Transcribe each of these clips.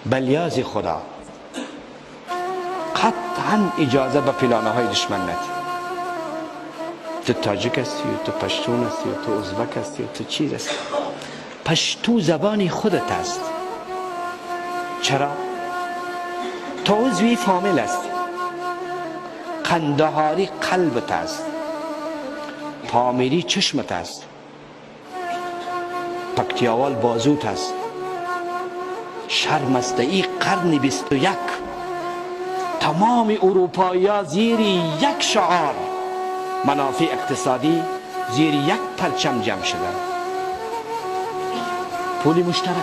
بلیاز خدا قطعا اجازه به پلانه های دشمن ندی. تو تاجیک هستی و تو پشتون هستی و تو ازبک هستی و تو چیز هستی. پشتو زبانی خودت است. چرا؟ تو عضوی فامیل هستی. قندهاری قلبت است، پامیری چشمت است، پکتیاوال بازوت است. شرمسته‌ای قرن 21 تمام اروپایی ها زیر یک شعار منافع اقتصادی زیر یک پرچم جمع شدن. پولی مشترک،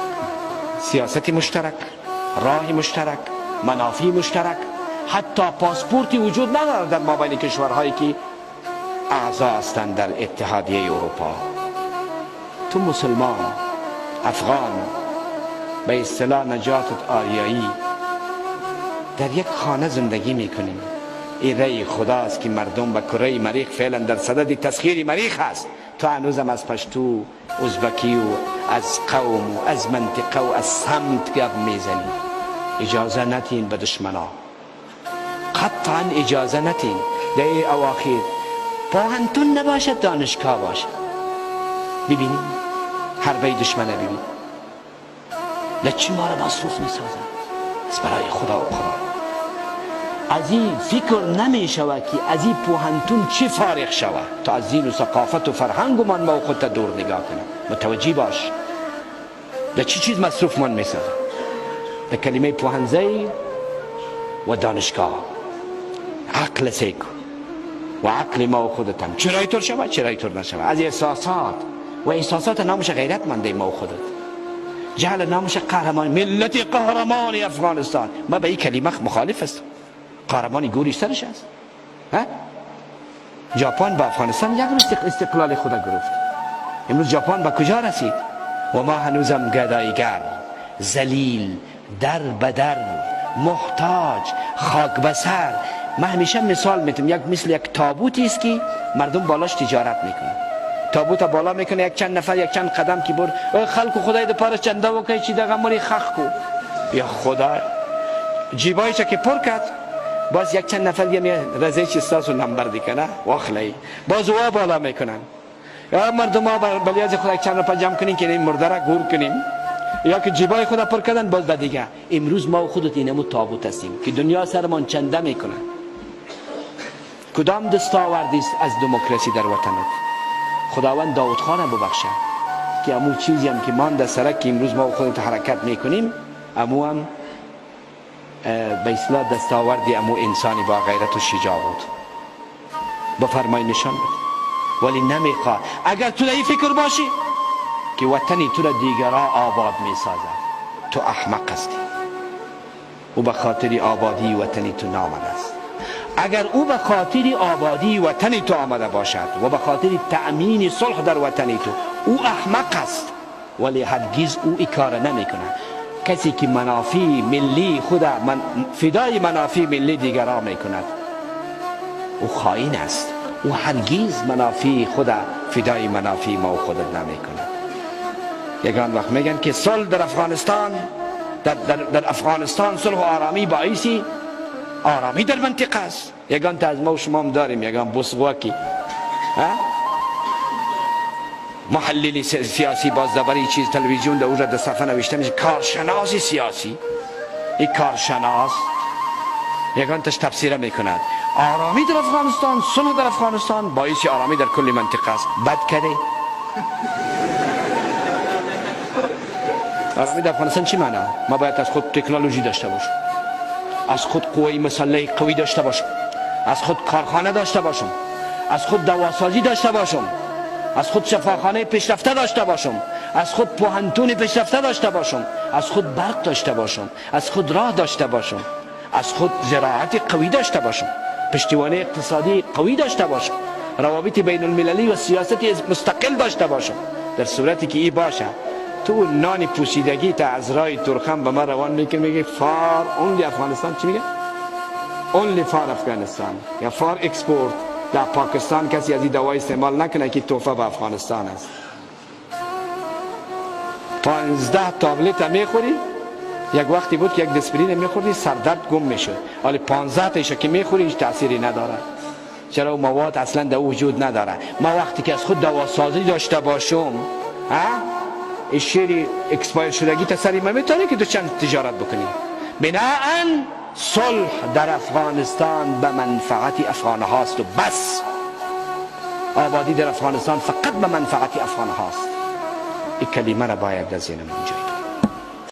سیاستی مشترک، راهی مشترک، منافع مشترک. حتی پاسپورتی وجود ندارد در مابین کشورهایی که اعضا هستند در اتحادیه اروپا. تو مسلمان، افغان، به اصطلاح نجاتت آریایی، در یک خانه زندگی میکنیم. این رأی خداست که مردم به کره مریخ فعلا در صدد تسخیر مریخ هست. تو هنوزم از پشتو، ازبکی و از قوم و از منطقه و از سمت گپ میزنی. اجازه نتین به دشمنا، قطعا اجازه نتین. در این اواخر پوهنتون نباشد، دانشگاه باشد. ببینیم حربه دشمنه، ببین لچی ما را مصروف میسازن. از برای خدا و قرآن از این فکر نمی شود که از این پوهنتون چی فارغ شود تا از دین و ثقافت و فرهنگ من ما خودت دور نگاه کنیم. متوجه باش لچی چیز مصروف من میسازن. به کلمه پوهنزی و دانشگاه. عقل سیکو و عقل ما و خودتم چرای طور شود چرای طور نشود. از احساسات و احساسات نامش غیرت منده ما و خودت. جهل نامش قهرمان، ملت قهرمان افغانستان. ما به این کلمه مخالف است. قهرمانی گوری سرش است. ژاپن با افغانستان یک روز استقلال خود گرفت. امروز ژاپن به کجا رسید؟ و ما هنوزم گدایگر، ذلیل، در بدر، محتاج، خاک بسر. من همیشه مثال میتونم، یک مثل یک تابوتی است که مردم بالاش تجارت میکنن. تابوت بالا میکنه، یک چند نفر یک چند قدم که بر خلق خدای ده پارش چنده وکای چی دقیقا مری خخ کو. یا خدا جیبایش که پر کرد، باز یک چند نفر یه رزه چستاس و نمبر دیکنه واخلی باز وا بالا میکنن. یا مردم ها بلیاز خدا یک چند نفر جمع کنین که این مرده را گور کنیم، یا که جیبای خدا پر کردن باز دیگه. امروز ما و خودت اینمو تابوت هستیم که دنیا سرمان چنده میکنه. کدام دستاوردی است از دموکراسی در وطنت؟ خداوند داود خان ببخشه که امو چیزی هم که ما در سرک که امروز ما و خودت حرکت میکنیم، امو هم به اصلاح دستاوردی امو انسانی با غیرت و شجاع بود. بفرمای نشان بده. ولی نمیخواد. اگر تو این فکر باشی که وطنی تو را دیگرها آباد میسازد، تو احمق هستی. او به خاطر آبادی وطنی تو نامده است. اگر او به خاطر آبادی وطنی تو آمده باشد و به خاطر تأمین صلح در وطنی تو، او احمق است. ولی هرگز او این کار نمی کنه. کسی که منافع ملی خود فدای منافع ملی دیگران می کند، او خائن است. او هرگز منافع خود فدای منافع ما و خودت نمی کند. یگان وقت میگن که صلح در افغانستان، در افغانستان صلح و آرامی باعثی آرامی در منطقه است. یگان تا از ما و شما هم داریم یگان بسواکی محلل سیاسی، باز دبری چیز تلویزیون در اونجا در صفحه نوشته میشه کارشناس سیاسی. این کارشناس یگان تش تفسیر میکند آرامی در افغانستان، صلح در افغانستان باعث آرامی در کل منطقه است. بد کرده. آرامی در افغانستان چی معنی؟ ما باید از خود تکنولوژی داشته باشیم، از خود قوه مسلح قوی داشته باشم، از خود کارخانه داشته باشم، از خود دواسازی داشته باشم، از خود شفاخانه پیشرفته داشته باشم، از خود پوهنتون پیشرفته داشته باشم، از خود برق داشته باشم، از خود راه داشته باشم، از خود زراعت قوی داشته باشم، پشتیبانی اقتصادی قوی داشته باشم، روابط بین المللی و سیاست مستقل داشته باشم. در صورتی که این باشه، تو نان پوسیدگی تا از رای ترخم به ما روان میکنه، میگه فار اونلی افغانستان. چی میگه؟ اونلی فار افغانستان یا فار اکسپورت. در پاکستان کسی از این دوا استعمال نکنه که تحفه به افغانستان است. 15 تابلت میخوری یک وقتی بود که یک دسپرین میخوردی سردرد گم میشد، ولی 15 تایش که میخوری هیچ تأثیری نداره. چرا مواد اصلا در وجود نداره. ما وقتی که از خود دواسازی داشته باشم، این شیر اکسپایر شدگی تسری ما میتونه که تو چند تجارت بکنی. بناهن صلح در افغانستان به منفعت افغان هاست و بس. آبادی در افغانستان فقط به منفعت افغان هاست. این کلمه را باید در ذهنمون جای